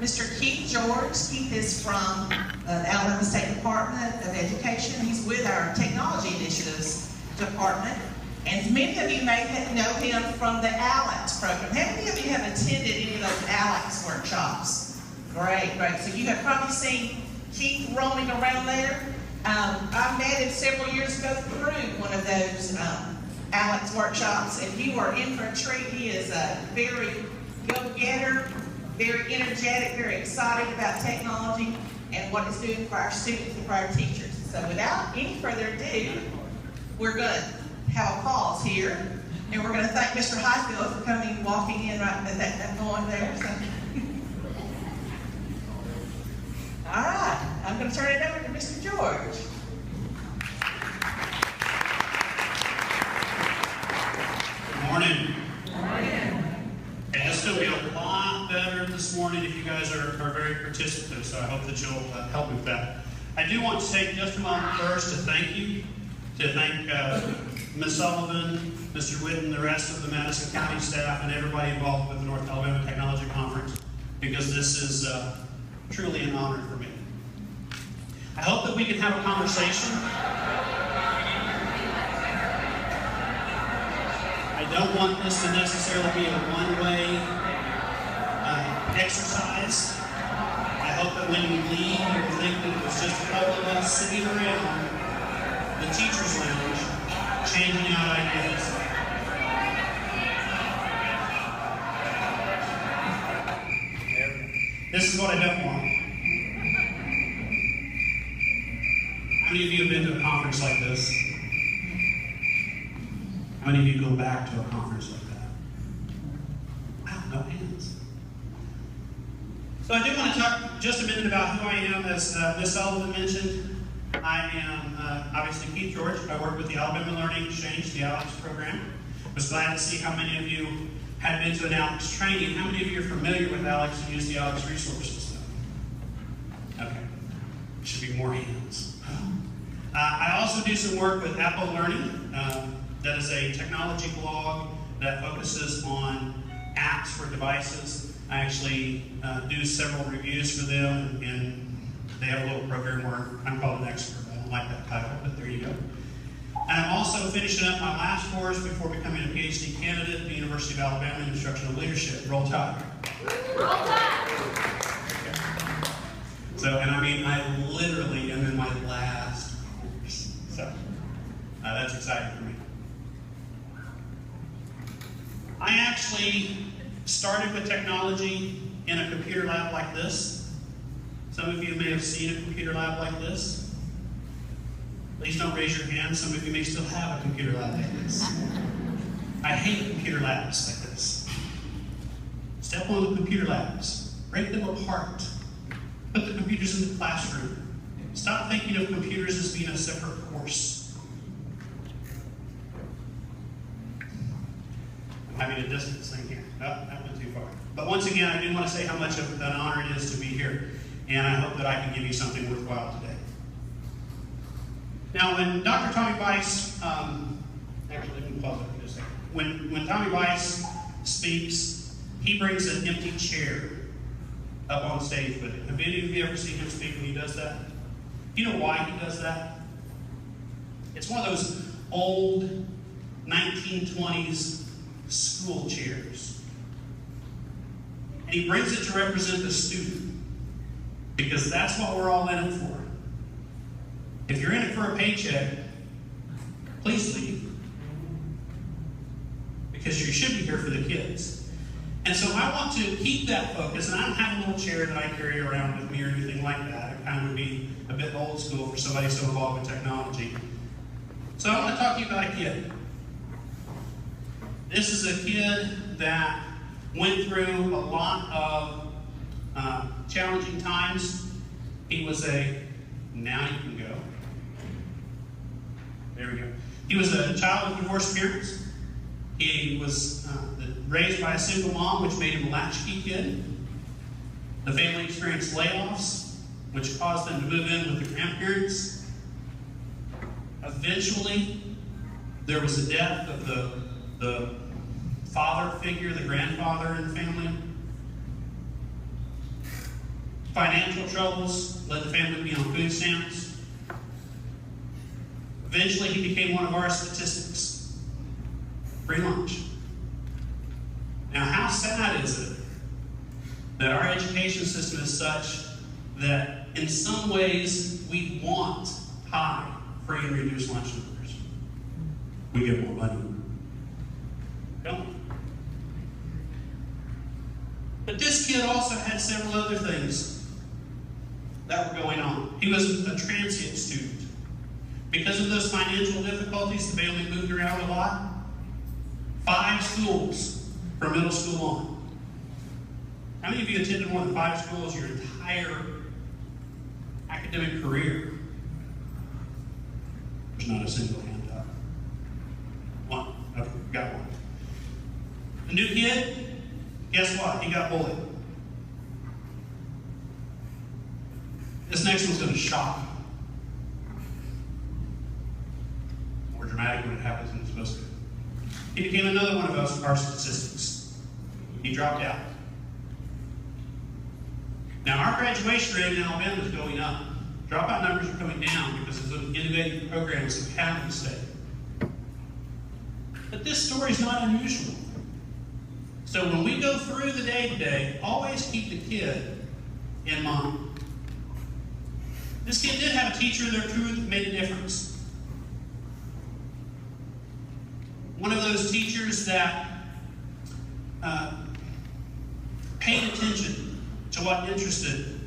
Mr. Keith George. Keith is from the Alabama State Department of Education. He's with our Technology Initiatives Department. And many of you may know him from the ALEX program. How many of you have attended any of those ALEX workshops? Great, great. So you have probably seen Keith roaming around there. I met him several years ago through one of those ALEX workshops, and you are in for a treat. He is a very go-getter, very energetic, very excited about technology and what it's doing for our students and for our teachers. So without any further ado, we're going to have a pause here, and we're going to thank Mr. Highfield for coming, walking in right at that point there. So. All right, I'm going to turn it over to Mr. George. Good morning. Good morning. And this is going to be a lot better this morning if you guys are very participant, so I hope that you'll help with that. I do want to take just a moment first to thank you, to thank Ms. Sullivan, Mr. Whitten, the rest of the Madison County staff, and everybody involved with the North Alabama Technology Conference, because this is truly an honor for me. I hope that we can have a conversation. I don't want this to necessarily be a one-way exercise. I hope that when you leave, you will think that it was just a couple of us sitting around the teacher's lounge, changing out ideas. This is what I don't want. How many of you have been to a conference like this? How many of you go back to a conference like that? Wow, no hands. So I do want to talk just a minute about who I am. As Ms. Sullivan mentioned, I am obviously Keith George. I work with the Alabama Learning Exchange, the ALEX program. I was glad to see how many of you had been to an ALEX training. How many of you are familiar with ALEX and use the ALEX resources? Okay, should be more hands. I also do some work with Apple Learning. That is a technology blog that focuses on apps for devices. I actually do several reviews for them, and they have a little program where I'm called an expert. I don't like that title, but there you go. And I'm also finishing up my last course before becoming a PhD candidate at the University of Alabama in Instructional Leadership. Roll Tide. Roll Tide! Okay. So, and I mean, I literally am in my last course. So, that's exciting for me. I actually started with technology in a computer lab like this. Some of you may have seen a computer lab like this. Please don't raise your hand. Some of you may still have a computer lab like this. I hate computer labs like this. Step on the computer labs. Break them apart. Put the computers in the classroom. Stop thinking of computers as being a separate course. I'm having a distance thing here. Oh, that went too far. But once again, I do want to say how much of an honor it is to be here. And I hope that I can give you something worthwhile today. Now, when Dr. Tommy Weiss, actually, let me pause it for just a second. When Tommy Weiss speaks, he brings an empty chair up on stage with him. Have any of you ever seen him speak when he does that? Do you know why he does that? It's one of those old 1920s school chairs. And he brings it to represent the student, because that's what we're all in it for. If you're in it for a paycheck, please leave, because you should be here for the kids. And so I want to keep that focus, and I don't have a little chair that I carry around with me or anything like that. It kind of would be a bit old school for somebody so involved with technology. So I want to talk to you about a kid. This is a kid that went through a lot of challenging times. He was now you can go. There we go. He was a child of divorced parents. He was raised by a single mom, which made him a latchkey kid. The family experienced layoffs, which caused them to move in with the grandparents. Eventually, there was the death of the father figure, the grandfather in the family. financial troubles led the family to be on food stamps. Eventually, he became one of our statistics. Free lunch. Now, how sad is it that our education system is such that in some ways we want high, free, and reduced lunch numbers? We get more money. Don't we? But this kid also had several other things that were going on. He was a transient student. Because of those financial difficulties, the family moved around a lot. 5 schools from middle school on. How many of you attended more than 5 schools your entire academic career? There's not a single hand up. One. Okay, got one. The new kid, guess what? He got bullied. This next one's going to shock you. More dramatic when it happens than it's supposed to. He became another one of our statistics. He dropped out. Now, our graduation rate in Alabama is going up. Dropout numbers are coming down because of the innovative programs that we have in the state. But this story is not unusual. So when we go through the day today, always keep the kid in mind. This kid did have a teacher that truly made a difference. One of those teachers that paid attention to what interested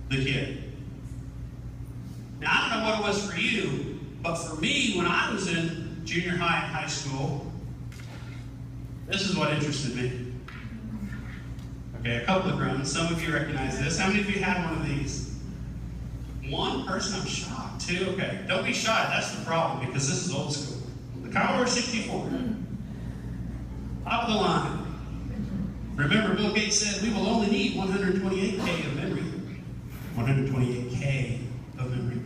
the kid. Now, I don't know what it was for you, but for me, when I was in junior high and high school, this is what interested me. Okay, a couple of grunts. Some of you recognize this. How many of you had one of these? One person? I'm shocked. 2? Okay, don't be shy. That's the problem, because this is old school. The Commodore 64. Top of the line. Remember, Bill Gates said we will only need 128K of memory. 128K of memory.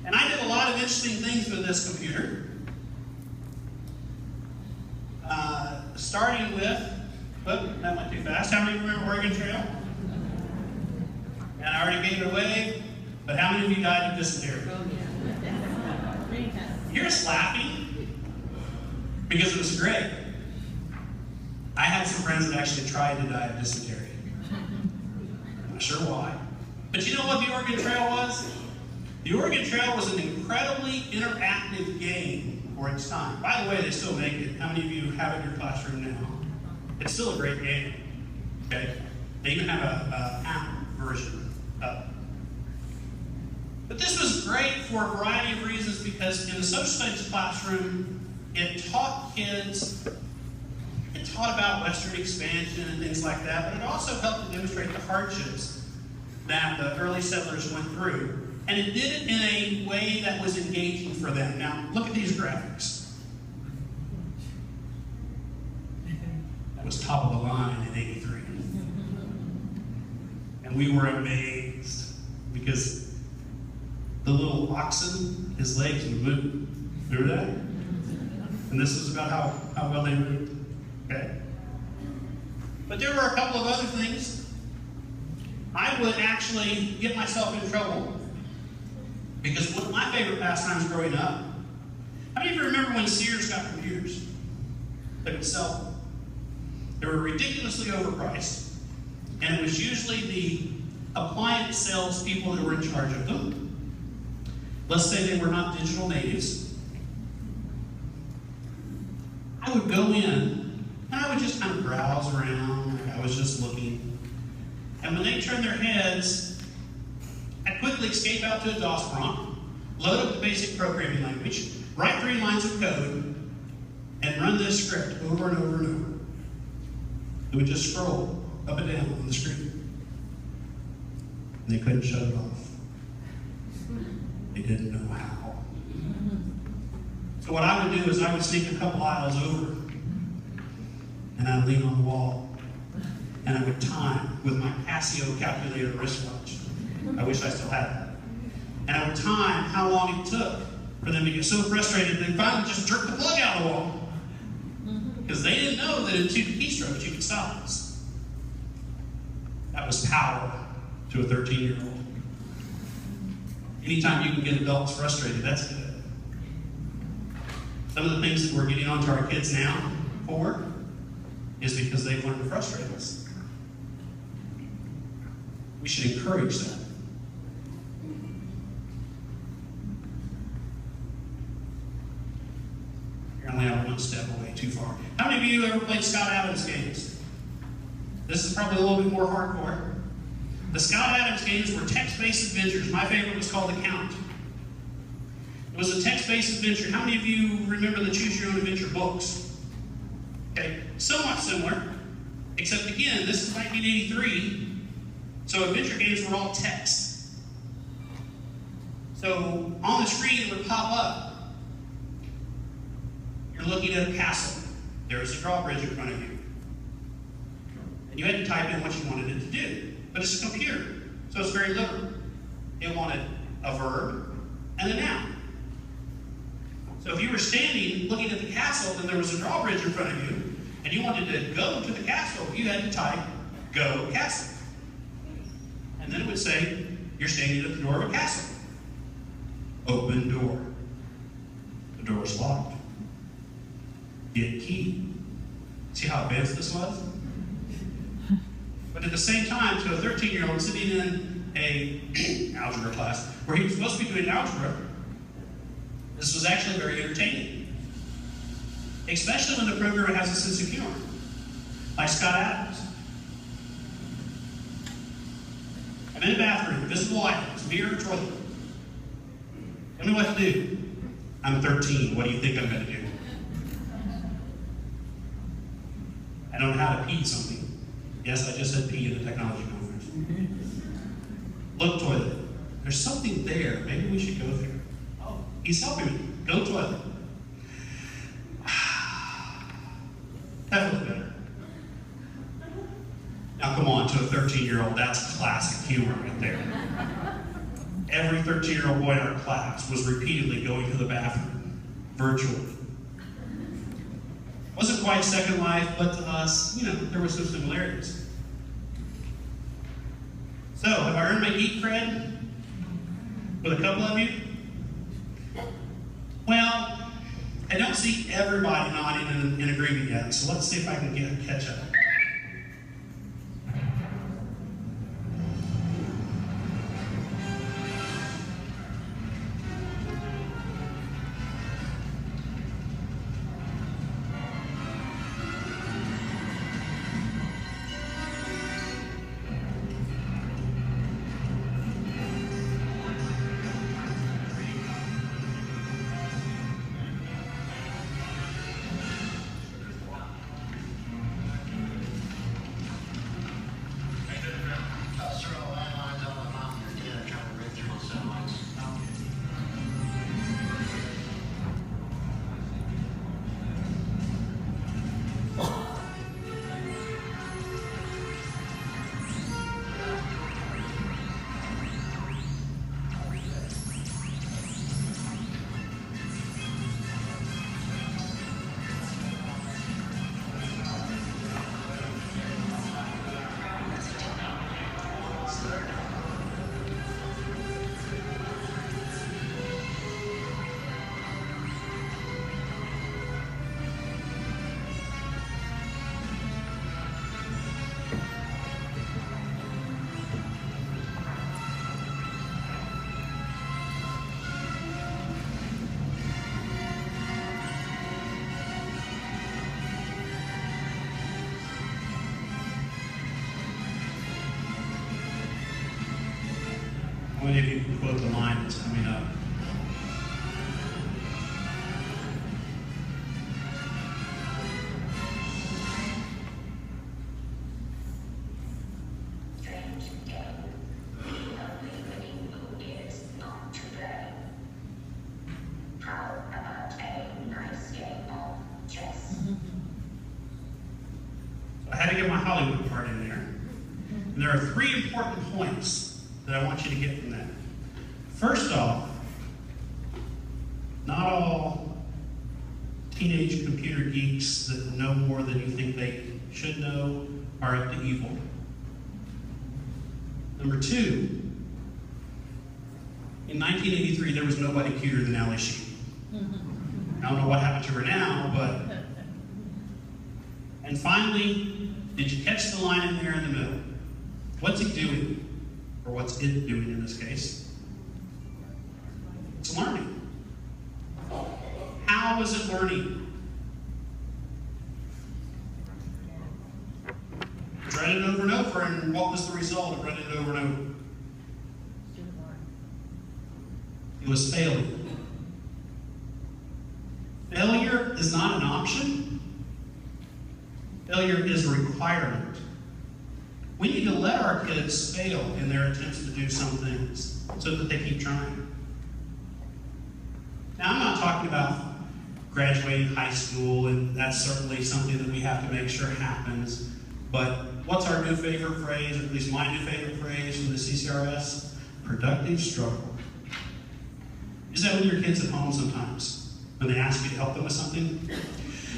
And I did a lot of interesting things with this computer. Starting with, that went too fast. How many remember Oregon Trail? And I already gave it away, but how many of you died of dysentery? You're just laughing because it was great. I had some friends that actually tried to die of dysentery. I'm not sure why. But you know what the Oregon Trail was? The Oregon Trail was an incredibly interactive game for its time. By the way, they still make it. How many of you have it in your classroom now? It's still a great game. Okay? They even have an app version of it. But this was great for a variety of reasons because in the social studies classroom, it taught kids, it taught about Western expansion and things like that, but it also helped to demonstrate the hardships that the early settlers went through. And it did it in a way that was engaging for them. Now, look at these graphics. That was top of the line in '83. And we were amazed because the little oxen, his legs would move. Remember that? And this is about how well they moved. Okay? But there were a couple of other things. I would actually get myself in trouble because one of my favorite pastimes growing up, how many of you remember when Sears got computers? They would sell them. They were ridiculously overpriced, and it was usually the appliance sales people that were in charge of them. Let's say they were not digital natives. I would go in, and I would just kind of browse around, like I was just looking. And when they turned their heads, I'd quickly escape out to a DOS prompt, load up the basic programming language, write 3 lines of code, and run this script over and over and over. It would just scroll up and down on the screen. And they couldn't shut it off. They didn't know how. So what I would do is I would sneak a couple aisles over, and I'd lean on the wall, and I would time with my Casio calculator wristwatch. I wish I still had that. And I would time how long it took for them to get so frustrated they finally just jerked the plug out of the wall. Because they didn't know that in 2 keystrokes you could stop this. That was power to a 13-year-old. Anytime you can get adults frustrated, that's good. Some of the things that we're getting onto our kids now for is because they've learned to frustrate us. We should encourage them. Apparently I went one step away too far. How many of you ever played Scott Adams games? This is probably a little bit more hardcore. The Scott Adams games were text-based adventures. My favorite was called The Count. It was a text-based adventure. How many of you remember the Choose Your Own Adventure books? Okay, somewhat similar, except again, this is 1983, so adventure games were all text. So on the screen it would pop up. You're looking at a castle. There is a drawbridge in front of you. And you had to type in what you wanted it to do. But it's a computer, so it's very literal. It wanted a verb and a noun. So if you were standing looking at the castle and there was a drawbridge in front of you, and you wanted to go to the castle, you had to type, go castle. And then it would say, you're standing at the door of a castle. Open door. The door is locked. Get key. See how advanced this was? But at the same time, to a 13-year-old sitting in a algebra class where he was supposed to be doing algebra, this was actually very entertaining. Especially when the programmer has a sense of humor, like Scott Adams. I'm in a bathroom, visible items, mirror, toilet. Tell me what to do. I'm 13, what do you think I'm going to do? I don't know how to pee something. Yes, I just said pee at a technology conference. Look, toilet. There's something there. Maybe we should go there. Oh, he's helping me. Go toilet. That feels better. Now come on, to a 13-year-old, that's classic humor right there. Every 13-year-old boy in our class was repeatedly going to the bathroom, virtually. Wasn't quite Second Life, but to us, there were some similarities. So, have I earned my geek cred with a couple of you? Well, I don't see everybody nodding in agreement yet, so let's see if I can catch up. How many of you can quote the line that's coming up? I had to get my Hollywood part in there. And there are 3 important points that I want you to get from that. First off, not all teenage computer geeks that know more than you think they should know are up to evil. Number two, in 1983, there was nobody cuter than Ally Sheedy. I don't know what happened to her now, but... And finally, did you catch the line in there in the middle? What's it doing? Or what's it doing in this case? It's learning. How is it learning? It's read it over and over, and what was the result of reading it over and over? It was failure. Failure is not an option. Failure is a requirement. We need to let our kids fail in their attempts to do some things so that they keep trying. Now, I'm not talking about graduating high school, and that's certainly something that we have to make sure happens. But what's our new favorite phrase, or at least my new favorite phrase from the CCRS? Productive struggle. Is that when your kid's at home sometimes, when they ask you to help them with something?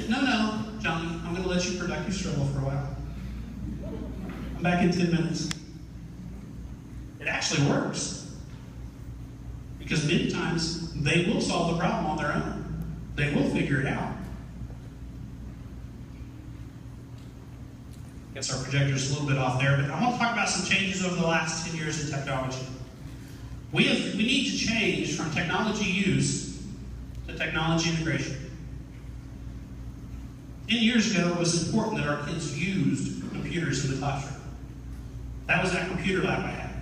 No, Johnny, I'm going to let you productive struggle for a while. I'm back in 10 minutes. It actually works. Because many times, they will solve the problem on their own. They will figure it out. I guess our projector's a little bit off there, but I want to talk about some changes over the last 10 years in technology. We need to change from technology use to technology integration. 10 years ago, it was important that our kids used computers in the classroom. That was that computer lab I had.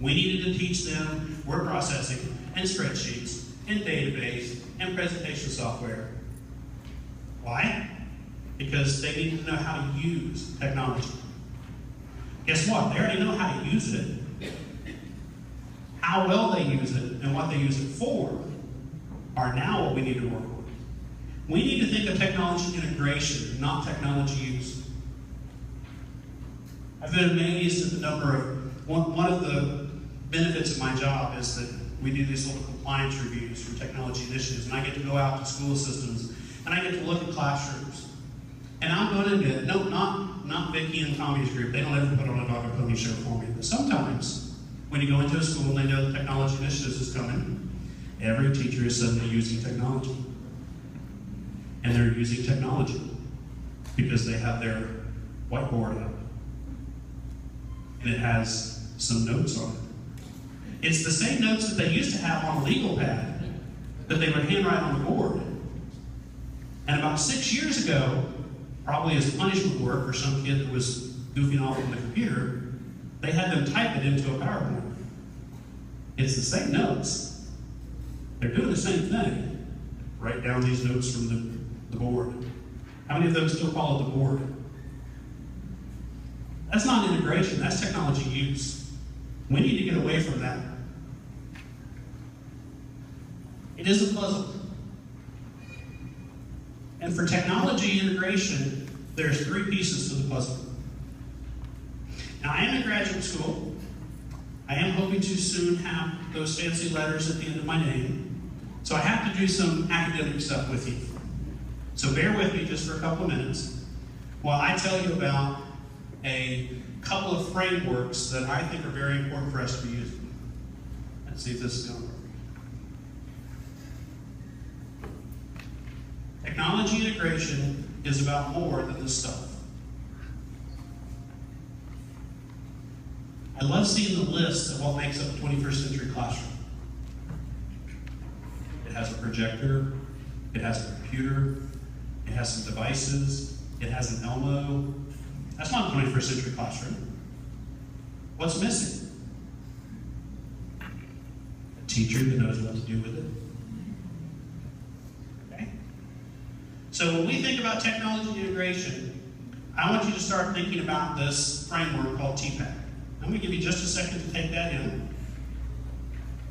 We needed to teach them word processing and spreadsheets and database and presentation software. Why? Because they needed to know how to use technology. Guess what? They already know how to use it. How well they use it and what they use it for are now what we need to work with. We need to think of technology integration, not technology use. I've been amazed at the number of, one of the benefits of my job is that we do these little compliance reviews for technology initiatives, and I get to go out to school systems, and I get to look at classrooms. And I'm going to admit, no, not Vicki and Tommy's group, they don't ever put on a dog and pony show for me, but sometimes, when you go into a school and they know the technology initiatives is coming, every teacher is suddenly using technology. And they're using technology because they have their whiteboard up. And it has some notes on it. It's the same notes that they used to have on a legal pad that they would handwrite on the board. And about 6 years ago, probably as punishment work for some kid that was goofing off on the computer, they had them type it into a PowerPoint. It's the same notes. They're doing the same thing. Write down these notes from the board. How many of those still follow the board? That's not integration, that's technology use. We need to get away from that. It is a puzzle. And for technology integration, there's 3 pieces to the puzzle. Now, I am in graduate school. I am hoping to soon have those fancy letters at the end of my name. So I have to do some academic stuff with you. So bear with me just for a couple of minutes while I tell you about a couple of frameworks that I think are very important for us to be using. Let's see if this is going to work. Technology integration is about more than this stuff. I love seeing the list of what makes up a 21st century classroom. It has a projector, it has a computer, it has some devices, it has an Elmo. That's not a 21st century classroom. What's missing? A teacher that knows what to do with it. Okay? So when we think about technology integration, I want you to start thinking about this framework called TPAC. I'm going to give you just a second to take that in.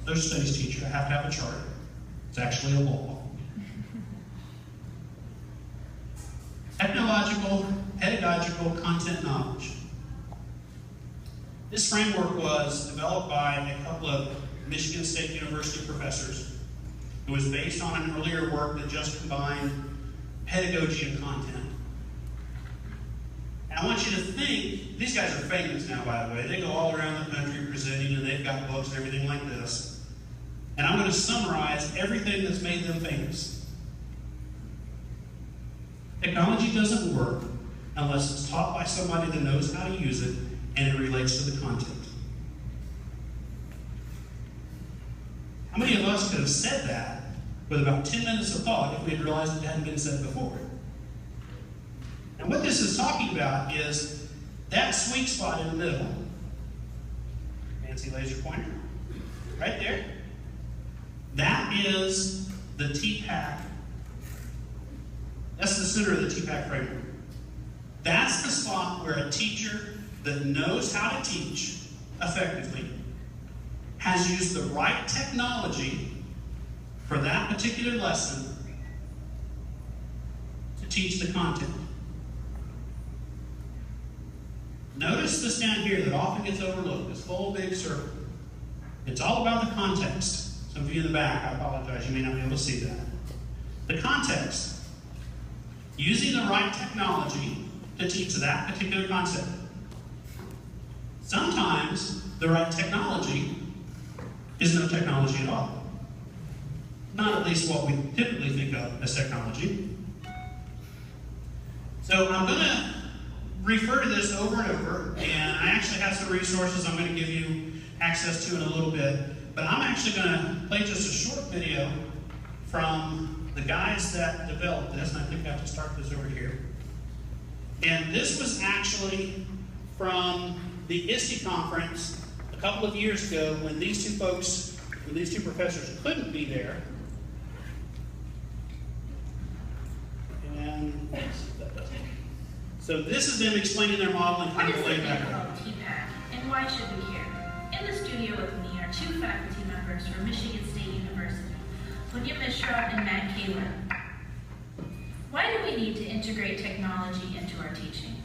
Social studies teacher, I have to have a chart. It's actually a law. Technological, pedagogical content knowledge. This framework was developed by a couple of Michigan State University professors. It was based on an earlier work that just combined pedagogy and content. And I want you to think, these guys are famous now, by the way. They go all around the country presenting, and they've got books and everything like this. And I'm going to summarize everything that's made them famous. Technology doesn't work unless it's taught by somebody that knows how to use it and it relates to the content. How many of us could have said that with about 10 minutes of thought if we had realized it hadn't been said before? And what this is talking about is that sweet spot in the middle. Fancy laser pointer. Right there. That is the TPAC. That's the center of the TPAC framework. That's the spot where a teacher that knows how to teach effectively has used the right technology for that particular lesson to teach the content. Notice this down here that often gets overlooked, this whole big circle. It's all about the context. Some of you in the back, I apologize, you may not be able to see that. The context. Using the right technology to teach that particular concept. Sometimes the right technology is no technology at all. Not at least what we typically think of as technology. So I'm going to refer to this over and over, and I actually have some resources I'm going to give you access to in a little bit, but I'm actually going to play just a short video from the guys that developed this, and I think I have to start this over here. And this was actually from the ISTE conference a couple of years ago when these two professors couldn't be there. And let's see if that does it. So this is them explaining their model and kind of laying back. What is the thing called TPAC, and why should we care? In the studio with me are two faculty members from Michigan State University, Punya Mishra and Matt Kaler. Why do we need to integrate technology into our teaching?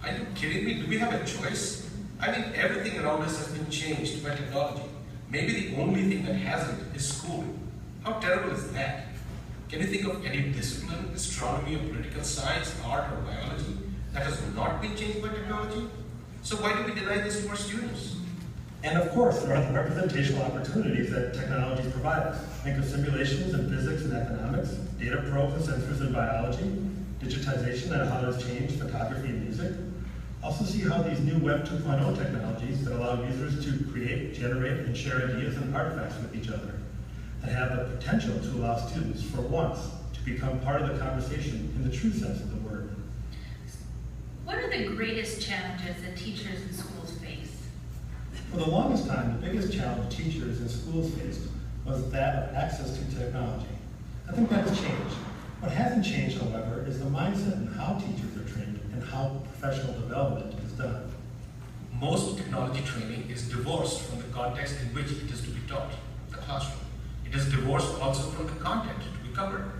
Are you kidding me? Do we have a choice? I mean, everything around us has been changed by technology. Maybe the only thing that hasn't is school. How terrible is that? Can you think of any discipline, astronomy or political science, art or biology, that has not been changed by technology? So why do we deny this to our students? And of course, there are the representational opportunities that technologies provide us. Think of simulations in physics and economics, data probes and sensors in biology, digitization and how it has changed photography and music. Also see how these new Web 2.0 technologies that allow users to create, generate, and share ideas and artifacts with each other, that have the potential to allow students, for once, to become part of the conversation in the true sense of the word. What are the greatest challenges that teachers in schools face? For the longest time, the biggest challenge teachers and schools faced was that of access to technology. I think that has changed. What hasn't changed, however, is the mindset and how teachers are trained and how professional development is done. Most technology training is divorced from the context in which it is to be taught, the classroom. It is divorced also from the content to be covered.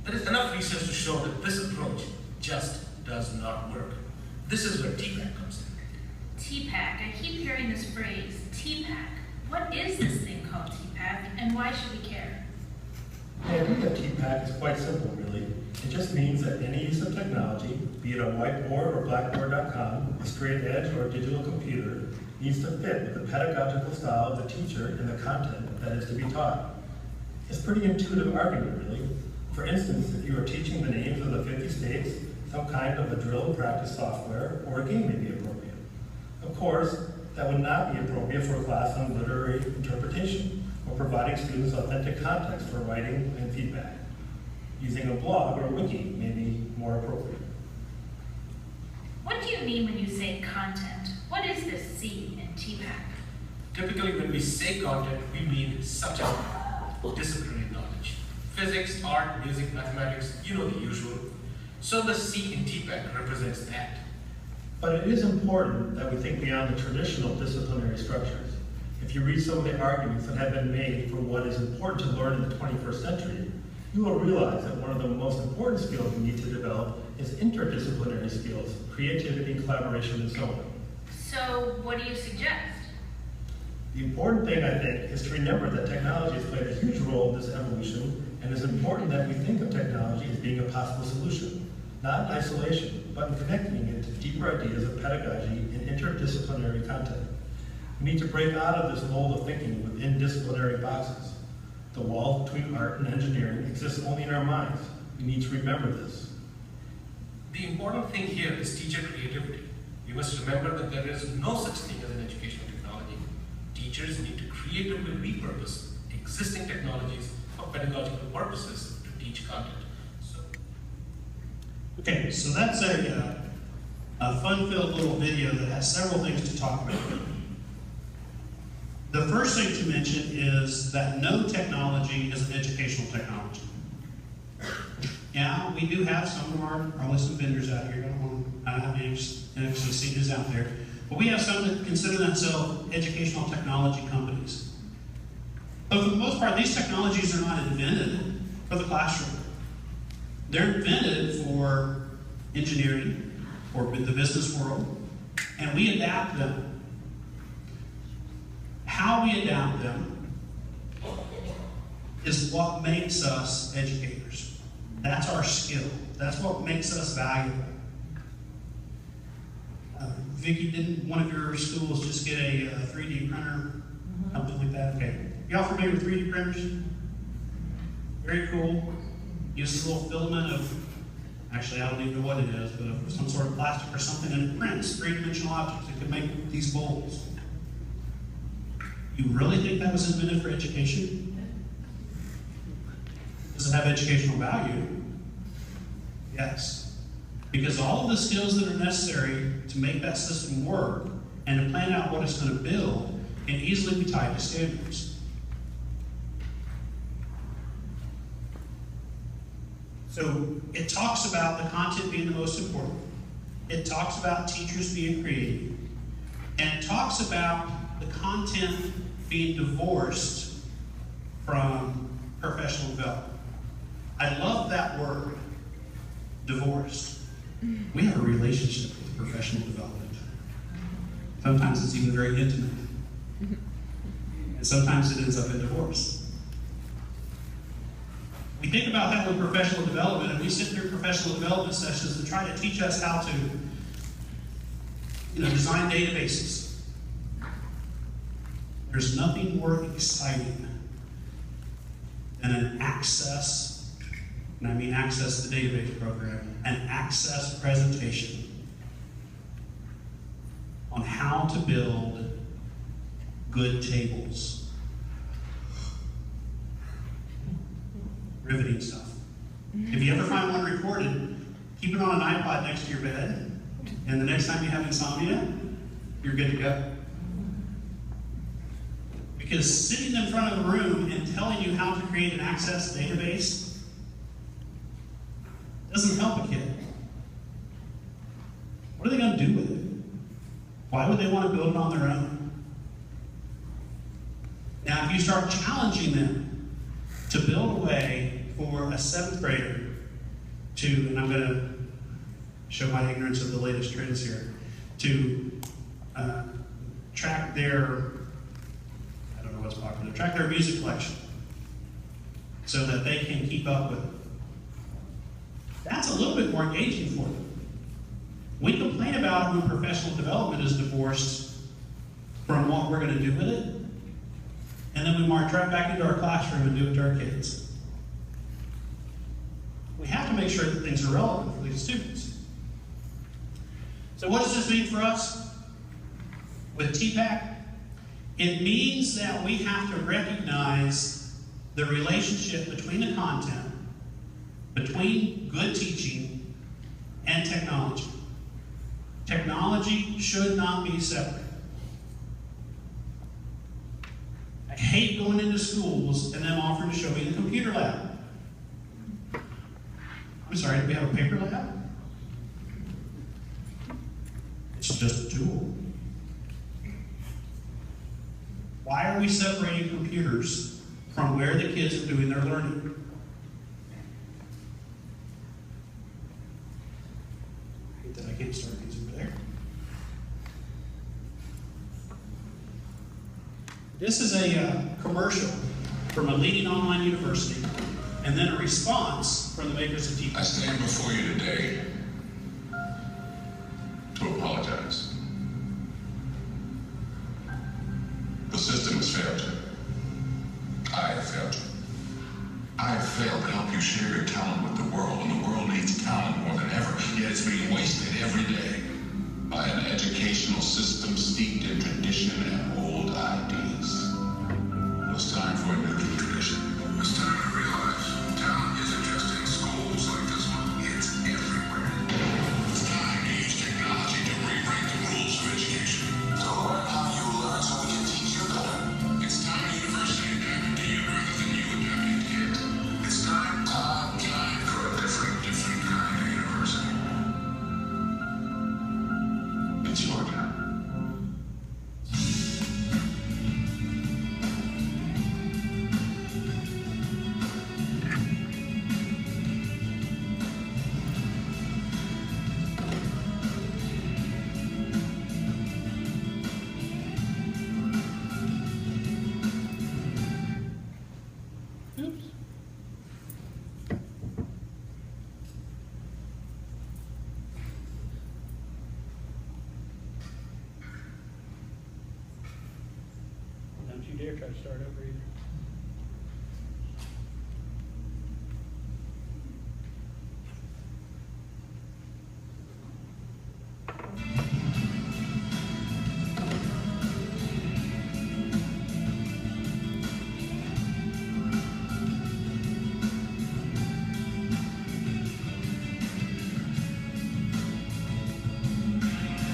There is enough research to show that this approach just does not work. This is where TPAC comes in. TPAC, I keep hearing this phrase, TPAC. What is this thing called TPAC, and why should we care? The idea of TPAC is quite simple, really. It just means that any use of technology, be it a whiteboard or blackboard.com, a straight edge or a digital computer, needs to fit with the pedagogical style of the teacher and the content that is to be taught. It's a pretty intuitive argument, really. For instance, if you are teaching the names of the 50 states, some kind of a drill and practice software or a game may be appropriate. Of course, that would not be appropriate for a class on literary interpretation or providing students authentic context for writing and feedback. Using a blog or a wiki may be more appropriate. What do you mean when you say content? What is this C in TPAC? Typically, when we say content, we mean subject matter, disciplinary knowledge. Physics, art, music, mathematics, you know the usual. So the C in TPAC represents that. But it is important that we think beyond the traditional disciplinary structures. If you read some of the arguments that have been made for what is important to learn in the 21st century, you will realize that one of the most important skills we need to develop is interdisciplinary skills, creativity, collaboration, and so on. So what do you suggest? The important thing, I think, is to remember that technology has played a huge role in this evolution, and it's important that we think of technology as being a possible solution, not in isolation. but in connecting it to deeper ideas of pedagogy and interdisciplinary content. We need to break out of this mold of thinking within disciplinary boxes. The wall between art and engineering exists only in our minds. We need to remember this. The important thing here is teacher creativity. We must remember that there is no such thing as an educational technology. Teachers need to creatively repurpose existing technologies for pedagogical purposes to teach content. Okay, so that's a fun-filled little video that has several things to talk about. The first thing to mention is that no technology is an educational technology. Yeah, we do have some of our, probably some vendors out here, I haven't actually seen this out there, but we have some that consider themselves educational technology companies. But for the most part, these technologies are not invented for the classroom. They're invented for engineering, or the business world, and we adapt them. How we adapt them is what makes us educators. That's our skill. That's what makes us valuable. Vicki, didn't one of your schools just get a 3D printer? Something like that? Okay. Y'all familiar with 3D printers? Very cool. Uses a little filament of, actually I don't even know what it is, but of some sort of plastic or something, and it prints three-dimensional objects. It could make these bowls. You really think that was invented for education? Does it have educational value? Yes. Because all of the skills that are necessary to make that system work and to plan out what it's going to build can easily be tied to standards. So it talks about the content being the most important. It talks about teachers being creative. And it talks about the content being divorced from professional development. I love that word, divorced. We have a relationship with professional development. Sometimes it's even very intimate. And sometimes it ends up in divorce. We think about that with professional development, and we sit through professional development sessions to try to teach us how to design databases. There's nothing more exciting than an access, and I mean access to the database program, an access presentation on how to build good tables. Riveting stuff. If you ever find one recorded, keep it on an iPod next to your bed, and the next time you have insomnia, you're good to go. Because sitting in front of a room and telling you how to create an access database doesn't help a kid. What are they going to do with it? Why would they want to build it on their own? Now, if you start challenging them to build a way for a 7th grader to, and I'm going to show my ignorance of the latest trends here, to track their, I don't know what's popular, track their music collection so that they can keep up with it. That's a little bit more engaging for them. We complain about when professional development is divorced from what we're going to do with it, and then we march right back into our classroom and do it to our kids. We have to make sure that things are relevant for these students. So what does this mean for us with TPAC? It means that we have to recognize the relationship between the content, between good teaching and technology. Technology should not be separate. I hate going into schools and them offering to show me the computer lab. I'm sorry, do we have a paper lab? It's just a tool. Why are we separating computers from where the kids are doing their learning? I hate that I can't start these over there. This is a commercial from a leading online university, and then a response from the makers of TPAC. I stand before you today share your talent with the world, and the world needs talent more than ever, yet it's being wasted every day by an educational system steeped in tradition and old ideas. It's time for a new tradition. It's time to realize talent isn't just in schools like this one, it's everywhere. It's time to use technology to rewrite the rules of education. To learn how you learn so we can teach you better. It's time university adapted to you rather than you adapting to it. It's time for a different kind of university. It's your time. Don't you dare try to start over either.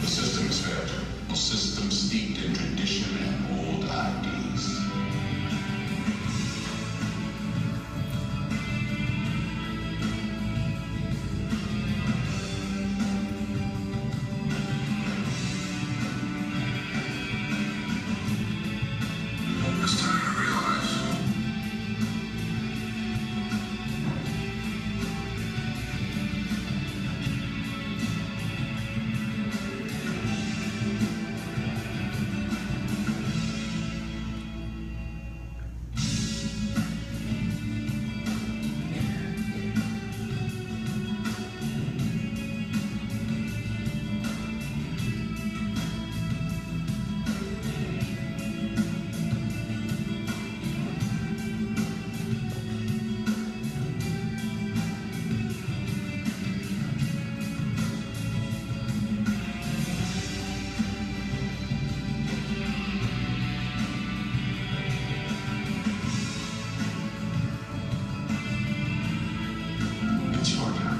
The system is failed. A system steeped in tradition and old ideas. It's time to realize. It's your time.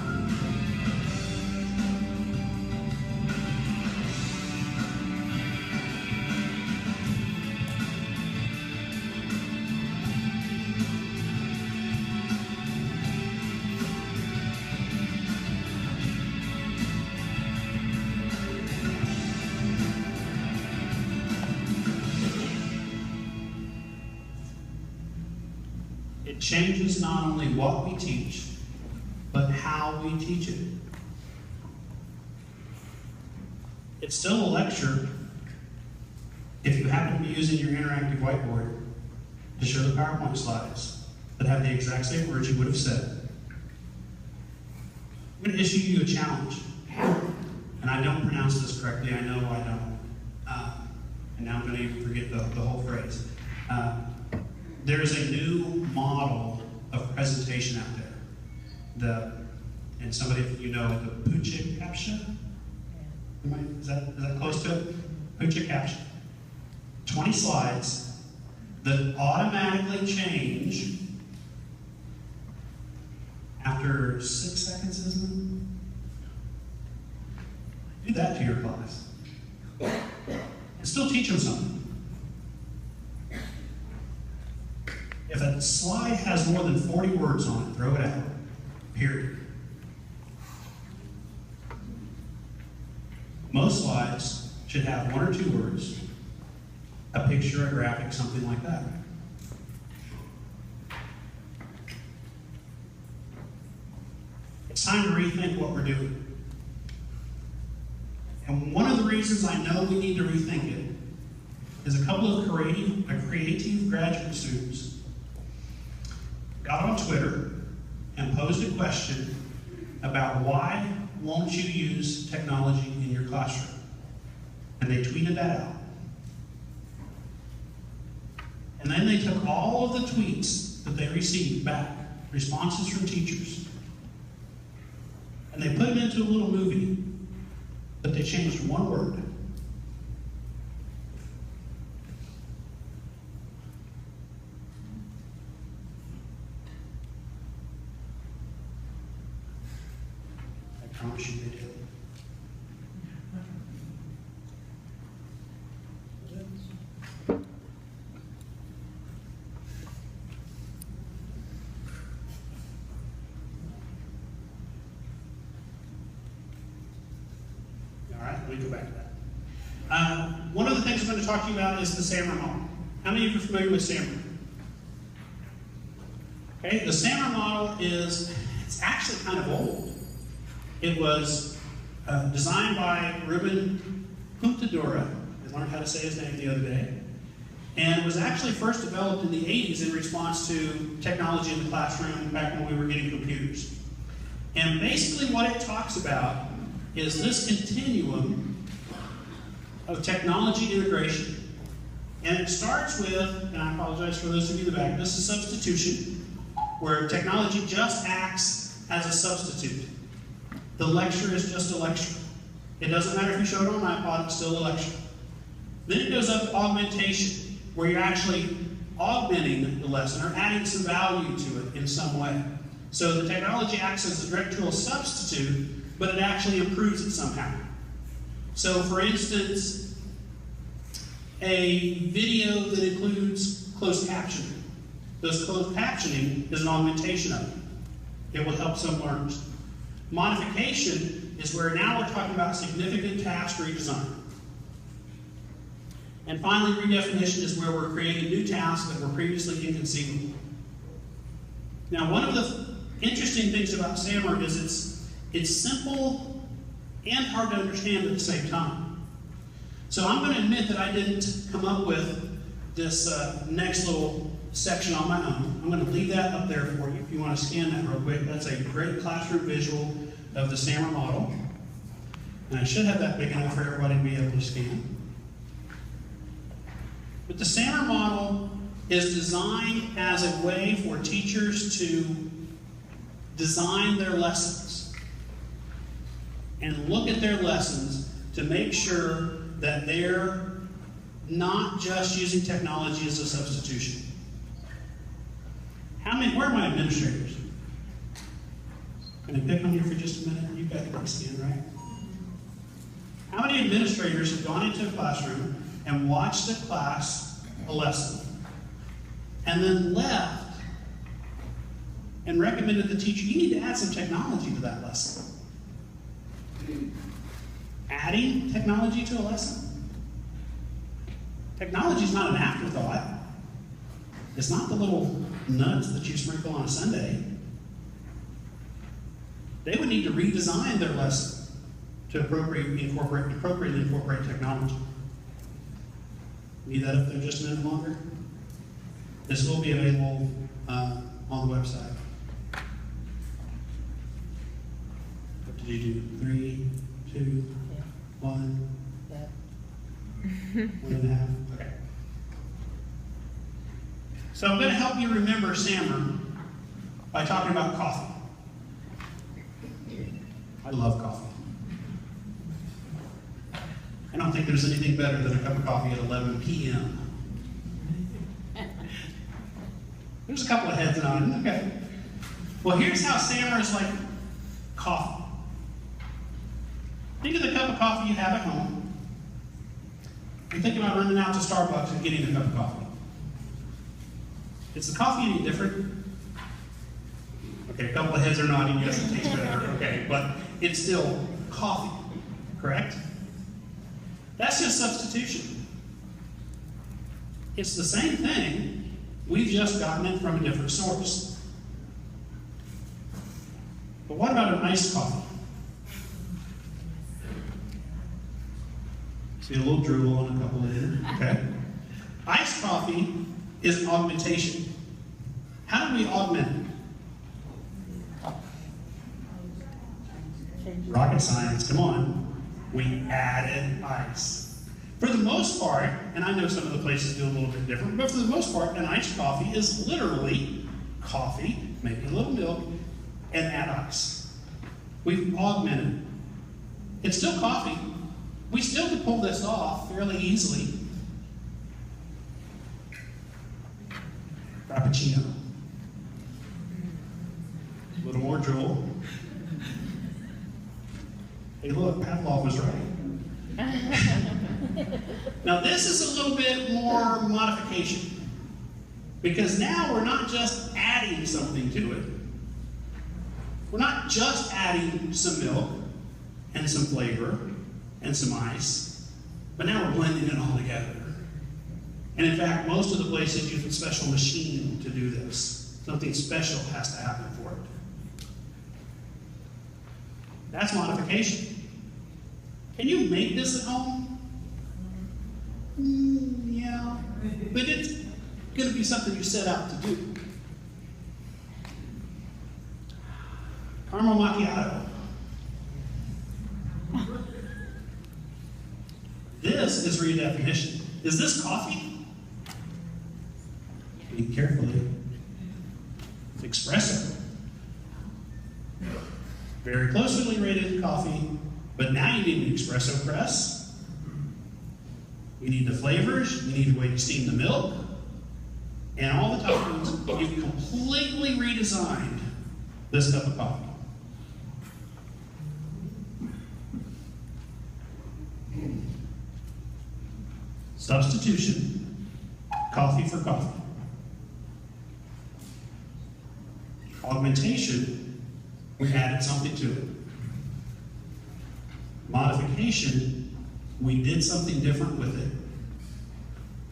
It changes not only what we teach, but how we teach it. It's still a lecture if you happen to be using your interactive whiteboard to show the PowerPoint slides that have the exact same words you would have said. I'm going to issue you a challenge. And I don't pronounce this correctly, I know I don't. And now I'm going to even forget the whole phrase. There's a new model of presentation out there. And somebody, if you know, the Pucha caption? Is that close to it? Pucha caption. 20 slides that automatically change after 6 seconds, isn't it? Do that to your class. And still teach them something. If a slide has more than 40 words on it, throw it out. Period. Most slides should have 1 or 2 words, a picture, a graphic, something like that. It's time to rethink what we're doing. And one of the reasons I know we need to rethink it is a couple of creative graduate students got on Twitter and posed a question about why won't you use technology in your classroom? And they tweeted that out. And then they took all of the tweets that they received back responses from teachers. And they put them into a little movie, but they changed one word. I promise you they did. We go back to that. One of the things I'm going to talk to you about is the SAMR model. How many of you are familiar with SAMR? Okay, the SAMR model it's actually kind of old. It was designed by Ruben Puntadura. I learned how to say his name the other day. And it was actually first developed in the 80s in response to technology in the classroom back when we were getting computers. And basically what it talks about is this continuum of technology integration. And it starts with, and I apologize for those of you in the back, this is substitution, where technology just acts as a substitute. The lecture is just a lecture. It doesn't matter if you show it on an iPod, it's still a lecture. Then it goes up to augmentation, where you're actually augmenting the lesson or adding some value to it in some way. So the technology acts as a direct tool substitute, but it actually improves it somehow. So for instance, a video that includes closed captioning. This closed captioning is an augmentation of it. It will help some learners. Modification is where now we're talking about significant task redesign. And finally, redefinition is where we're creating new tasks that were previously inconceivable. Now, one of the interesting things about SAMR is it's simple and hard to understand at the same time. So I'm going to admit that I didn't come up with this next little section on my own. I'm going to leave that up there for you if you want to scan that real quick. That's a great classroom visual of the SAMR model. And I should have that big enough for everybody to be able to scan. But the SAMR model is designed as a way for teachers to design their lessons and look at their lessons to make sure that they're not just using technology as a substitution. Where are my administrators? Can I pick on you for just a minute? You've got the big skin, right? How many administrators have gone into a classroom and watched the class, a lesson, and then left and recommended the teacher, you need to add some technology to that lesson? Adding technology to a lesson? Technology is not an afterthought. It's not the little nuts that you sprinkle on a Sunday. They would need to redesign their lesson to appropriately incorporate technology. Need that up there just a minute longer? This will be available on the website. What did you do? 3, 2, 1, 1.5. Okay. So I'm going to help you remember SAMR by talking about coffee. I love coffee. I don't think there's anything better than a cup of coffee at 11 p.m. There's a couple of heads nodding. Okay. Well, here's how SAMR is like coffee. Think of the cup of coffee you have at home, and think about running out to Starbucks and getting a cup of coffee. Is the coffee any different? Okay, a couple of heads are nodding. Yes, it tastes better. Okay, but it's still coffee, correct? That's just substitution. It's the same thing, we've just gotten it from a different source. But what about an iced coffee? See a little drool on a couple of in, okay? Iced coffee is an augmentation. How do we augment it? Rocket science, come on. We added ice. For the most part, and I know some of the places do a little bit different, but for the most part, an iced coffee is literally coffee, maybe a little milk, and add ice. We've augmented. It's still coffee. We still can pull this off fairly easily. Frappuccino. A little more drool. Hey look, Pavlov was right. Now this is a little bit more modification. Because now we're not just adding something to it. We're not just adding some milk and some flavor and some ice, but now we're blending it all together. And in fact, most of the places use a special machine to do this. Something special has to happen for it. That's modification. Can you make this at home? Yeah, but it's going to be something you set out to do. Caramel macchiato. This is redefinition. Is this coffee? Read carefully. It's espresso. Very closely related to coffee, but now you need an espresso press. You need the flavors. You need the way you steam the milk. And all the toppings. You've completely redesigned this cup of coffee. Substitution, coffee for coffee. Augmentation, we added something to it. Modification, we did something different with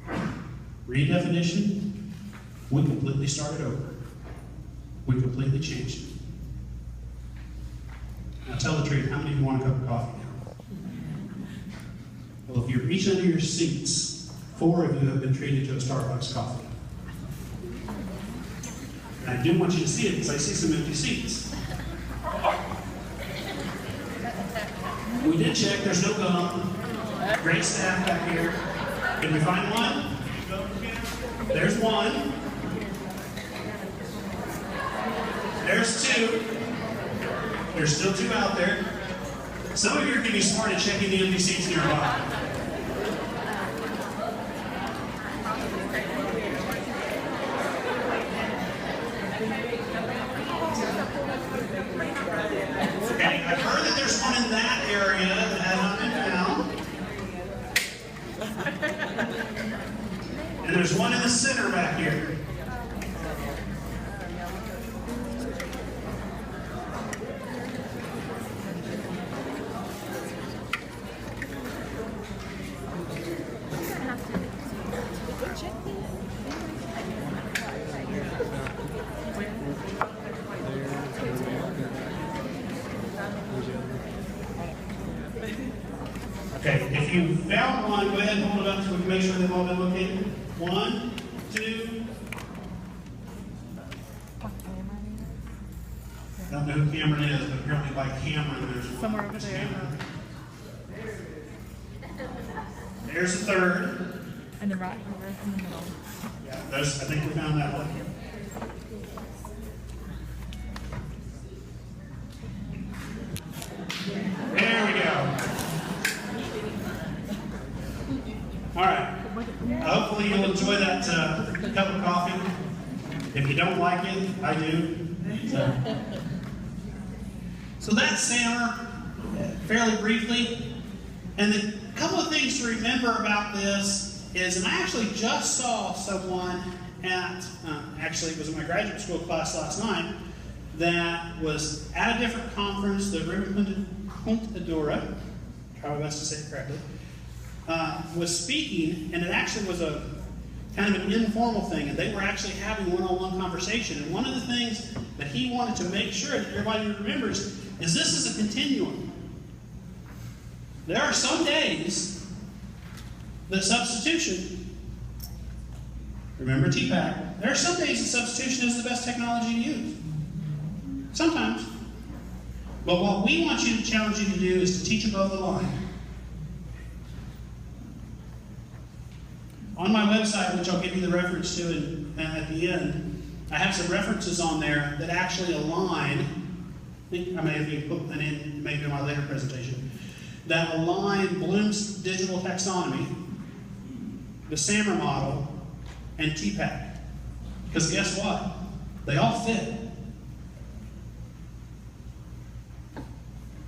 it. Redefinition, we completely started over. We completely changed it. Now tell the truth, how many of you want a cup of coffee now? Well, if you reach under your seats, 4 of you have been treated to a Starbucks coffee. And I do want you to see it because I see some empty seats. We did check, there's no gum. Great staff back here. Can we find one? There's one. There's 2. There's still 2 out there. Some of you are going to be smart at checking the empty seats nearby. Okay, I've heard that there's one in that area that has not been found. And there's one in the center back here. Okay, if you found one, go ahead and hold it up so we can make sure they've all been located. 1, 2. I don't know who Cameron is, but apparently by Cameron there's one. Somewhere over there. There's the 3rd. And then right in the middle. Yeah, I think we found that one. There we go. All right. Hopefully you'll enjoy that cup of coffee. If you don't like it, I do. So that's Sammer, fairly briefly. And a couple of things to remember about this is, and I actually just saw someone at, actually it was in my graduate school class last night, that was at a different conference, the Ribbon Contadora, try my best to say it correctly, was speaking, and it actually was a kind of an informal thing, and they were actually having one-on-one conversation. And one of the things that he wanted to make sure that everybody remembers is this is a continuum. There are some days that substitution, remember TPAC, there are some days that substitution is the best technology to use. Sometimes. But what we want you to challenge you to do is to teach above the line. On my website, which I'll give you the reference to at the end, I have some references on there that actually align, I think I may have even put that in maybe in my later presentation, that align Bloom's digital taxonomy, the SAMR model, and TPAC. Because guess what? They all fit.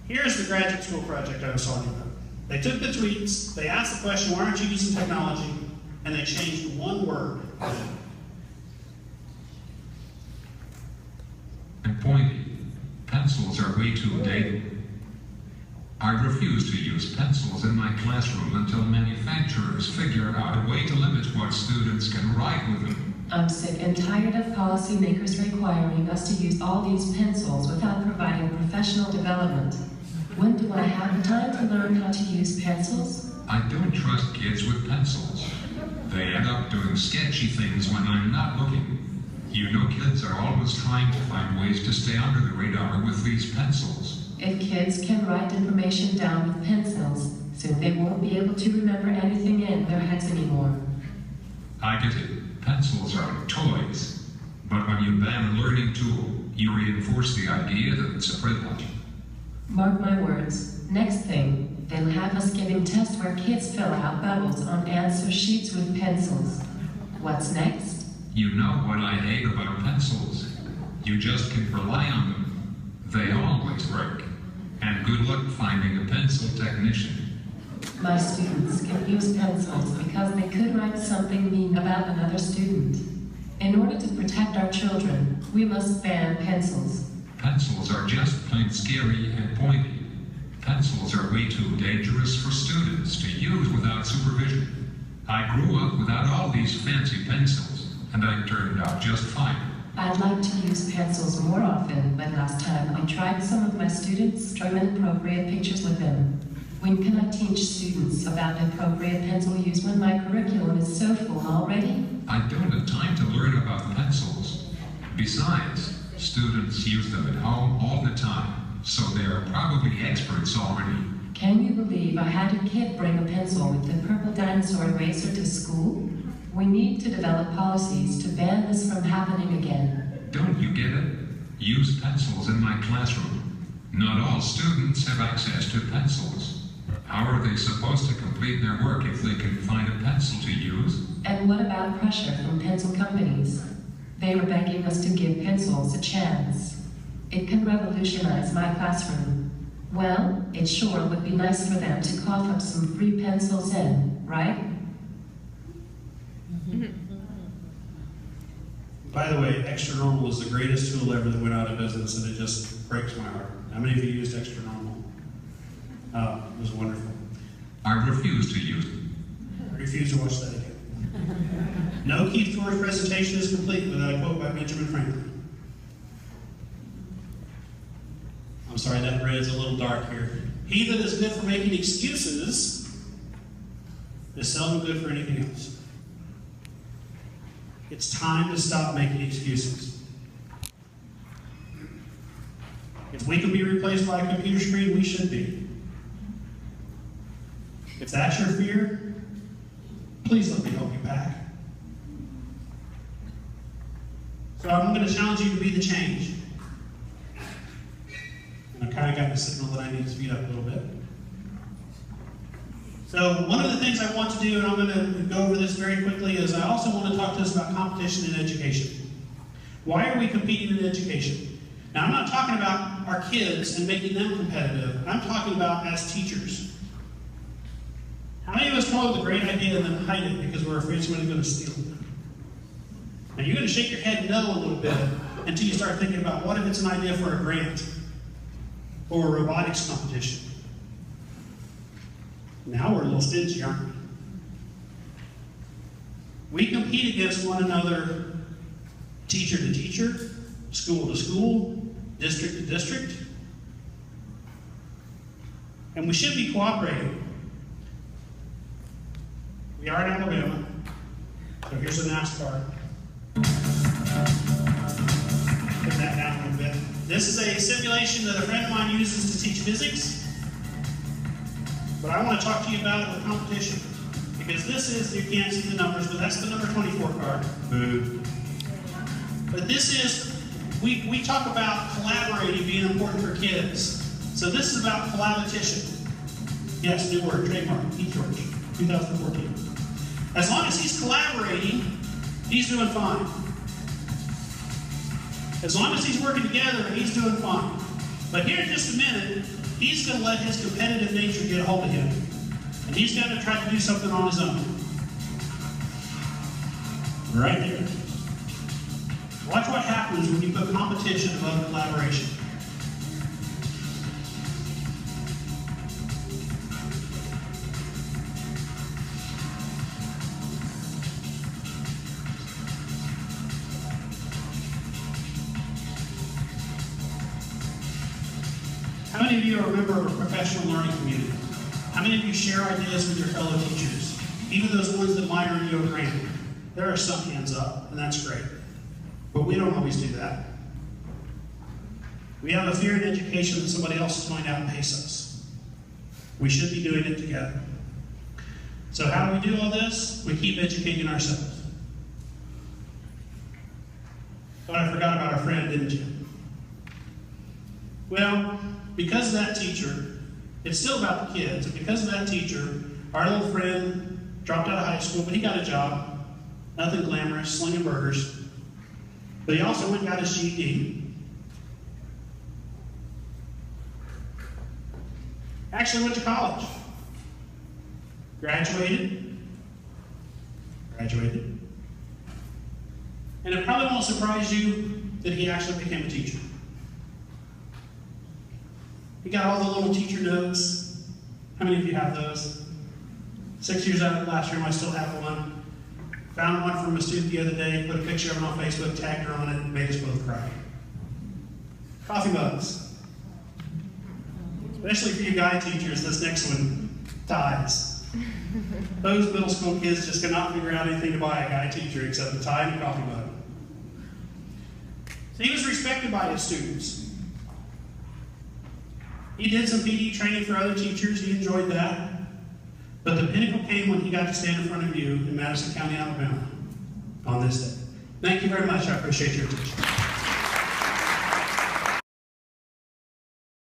Here's the graduate school project I was talking about. They took the tweets, they asked the question, why aren't you using technology? And they changed one word. And pointy. Pencils are way too dated. I refuse to use pencils in my classroom until manufacturers figure out a way to limit what students can write with them. I'm sick and tired of policymakers requiring us to use all these pencils without providing professional development. When do I have the time to learn how to use pencils? I don't trust kids with pencils. They end up doing sketchy things when I'm not looking. You know, kids are always trying to find ways to stay under the radar with these pencils. If kids can write information down with pencils, soon they won't be able to remember anything in their heads anymore. I get it. Pencils are toys. But when you ban a learning tool, you reinforce the idea that it's a privilege. Mark my words. Next thing, they'll have us giving tests where kids fill out bubbles on answer sheets with pencils. What's next? You know what I hate about pencils. You just can rely on them. They always work. And good luck finding a pencil technician. My students can use pencils because they could write something mean about another student. In order to protect our children, we must ban pencils. Pencils are just plain scary and pointy. Pencils are way too dangerous for students to use without supervision. I grew up without all these fancy pencils, and I turned out just fine. I'd like to use pencils more often, but last time I tried some of my students drew inappropriate pictures with them. When can I teach students about appropriate pencil use when my curriculum is so full already? I don't have time to learn about pencils. Besides, students use them at home all the time, so they are probably experts already. Can you believe I had a kid bring a pencil with the purple dinosaur eraser to school? We need to develop policies to ban this from happening again. Don't you get it? Use pencils in my classroom. Not all students have access to pencils. How are they supposed to complete their work if they can find a pencil to use? And what about pressure from pencil companies? They were begging us to give pencils a chance. It can revolutionize my classroom. Well, it sure would be nice for them to cough up some free pencils in, right? By the way, Extra Normal is the greatest tool ever that went out of business, and it just breaks my heart. How many of you used Extra Normal? It was wonderful. I refuse to use it. I refuse to watch that again. No Keith George presentation is complete without a quote by Benjamin Franklin. I'm sorry, that red is a little dark here. He that is good for making excuses is seldom good for anything else. It's time to stop making excuses. If we can be replaced by a computer screen, we should be. If that's your fear, please let me help you back. So I'm going to challenge you to be the change. And I kind of got the signal that I need to speed up a little bit. So one of the things I want to do, and I'm going to go over this very quickly, is I also want to talk to us about competition in education. Why are we competing in education? Now, I'm not talking about our kids and making them competitive. I'm talking about as teachers. How many of us come up with a great idea and then hide it because we're afraid somebody's going to steal it? Now, you're going to shake your head no a little bit until you start thinking about what if it's an idea for a grant or a robotics competition. Now we're a little stingy, aren't we? We compete against one another, teacher to teacher, school to school, district to district. And we should be cooperating. We are in Alabama, so here's a NASCAR. Put that down a little bit. This is a simulation that a friend of mine uses to teach physics. But I want to talk to you about it with competition. Because this is, you can't see the numbers, but that's the number 24 car. Boo. But this is, we talk about collaborating being important for kids. So this is about collaboration. Yes, new word, trademark, eGeorge, 2014. As long as he's collaborating, he's doing fine. As long as he's working together, he's doing fine. But here in just a minute, he's going to let his competitive nature get a hold of him. And he's going to try to do something on his own. Right there. Watch what happens when you put competition above collaboration. How many of you are a member of a professional learning community? How many of you share ideas with your fellow teachers? Even those ones that might earn you a grant? There are some hands up, and that's great. But we don't always do that. We have a fear in education that somebody else is going to outpace us. We should be doing it together. So how do we do all this? We keep educating ourselves. But I forgot about our friend, didn't you? Well, because of that teacher, it's still about the kids, and because of that teacher, our little friend dropped out of high school, but he got a job. Nothing glamorous, slinging burgers. But he also went and got his GED. Actually went to college. Graduated. And it probably won't surprise you that he actually became a teacher. He got all the little teacher notes. How many of you have those? 6 years out of the classroom, I still have one. Found one from a student the other day, put a picture of it on Facebook, tagged her on it, and made us both cry. Coffee mugs. Especially for you guy teachers, this next one, ties. Those middle school kids just cannot figure out anything to buy a guy teacher except a tie and a coffee mug. So he was respected by his students. He did some PD training for other teachers. He enjoyed that. But the pinnacle came when he got to stand in front of you in Madison County, Alabama on this day. Thank you very much. I appreciate your attention.